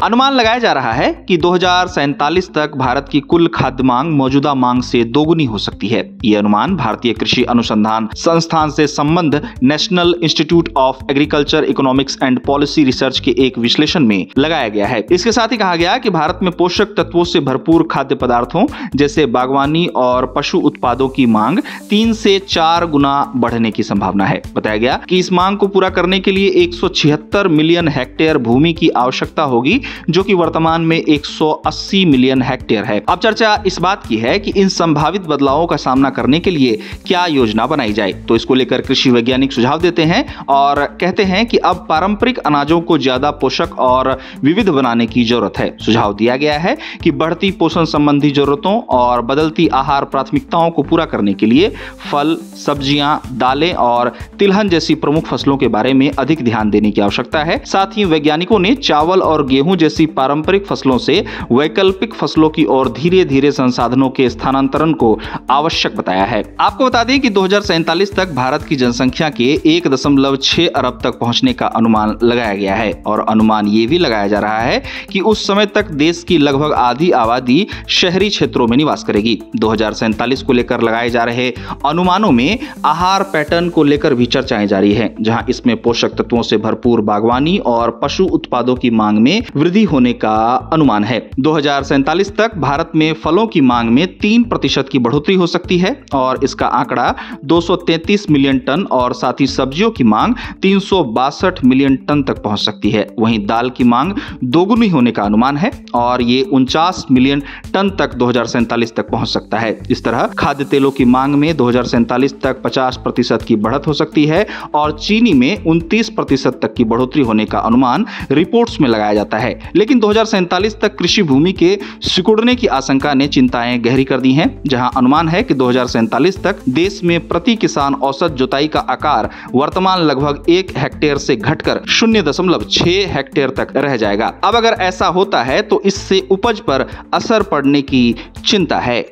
अनुमान लगाया जा रहा है कि 2047 तक भारत की कुल खाद्य मांग मौजूदा मांग से दोगुनी हो सकती है। ये अनुमान भारतीय कृषि अनुसंधान संस्थान से संबंध national institute of agriculture economics and policy research के एक विश्लेषण में लगाया गया है। इसके साथ ही कहा गया कि भारत में पोषक तत्वों से भरपूर खाद्य पदार्थों जैसे बागवानी और पशु उत्पादों की मांग 3 से 4 गुना बढ़ने की संभावना है। बताया गया कि इस मांग को पूरा करने के लिए 176 मिलियन हेक्टेयर भूमि की आवश्यकता होगी, जो कि वर्तमान में 180 मिलियन हेक्टेयर है। अब चर्चा इस बात की है कि इन संभावित बदलावों का सामना करने के लिए क्या योजना बनाई जाए। तो इसको लेकर कृषि वैज्ञानिक सुझाव देते हैं और कहते हैं कि अब पारंपरिक अनाजों को ज्यादा पोषक और विविध बनाने की जरूरत है। सुझाव दिया गया है कि बढ़ती पोषण संबंधी जरूरतों और बदलती आहार प्राथमिकताओं को पूरा करने के लिए फल, सब्जियां, दालें और तिलहन जैसी प्रमुख फसलों के बारे में अधिक ध्यान देने की आवश्यकता है। साथ ही वैज्ञानिकों ने चावल और गेहूं जैसी पारंपरिक फसलों से वैकल्पिक फसलों की ओर धीरे धीरे संसाधनों के स्थानांतरण को आवश्यक बताया है। आपको बता दें कि 2047 तक भारत की जनसंख्या के 1.6 अरब तक पहुंचने का अनुमान लगाया गया है और अनुमान ये भी लगाया जा रहा है कि उस समय तक देश की लगभग आधी आबादी शहरी क्षेत्रों में निवास करेगी। 2047 को लेकर लगाए जा रहे अनुमानों में आहार पैटर्न को लेकर भी चर्चाएं जारी है, जहां इसमें पोषक तत्वों से भरपूर बागवानी और पशु उत्पादों की मांग में वृद्धि होने का अनुमान है। 2047 तक भारत में फलों की मांग में 3% की बढ़ोतरी हो सकती है और इसका आंकड़ा 233 मिलियन टन और साथ ही सब्जियों की मांग 362 मिलियन टन तक पहुंच सकती है। वहीं दाल की मांग दोगुनी होने का अनुमान है और ये 49 मिलियन टन तक 2047 तक पहुंच सकता है। इस तरह खाद्य तेलों की मांग में 2047 तक 50% की बढ़त हो सकती है और चीनी में 29% तक की बढ़ोतरी होने का अनुमान रिपोर्ट्स में लगाया जाता है। लेकिन 2047 तक कृषि भूमि के सिकुड़ने की आशंका ने चिंताएं गहरी कर दी हैं, जहां अनुमान है कि 2047 तक देश में प्रति किसान औसत जुताई का आकार वर्तमान लगभग 1 हेक्टेयर से घटकर 0.6 हेक्टेयर तक रह जाएगा। अब अगर ऐसा होता है तो इससे उपज पर असर पड़ने की चिंता है।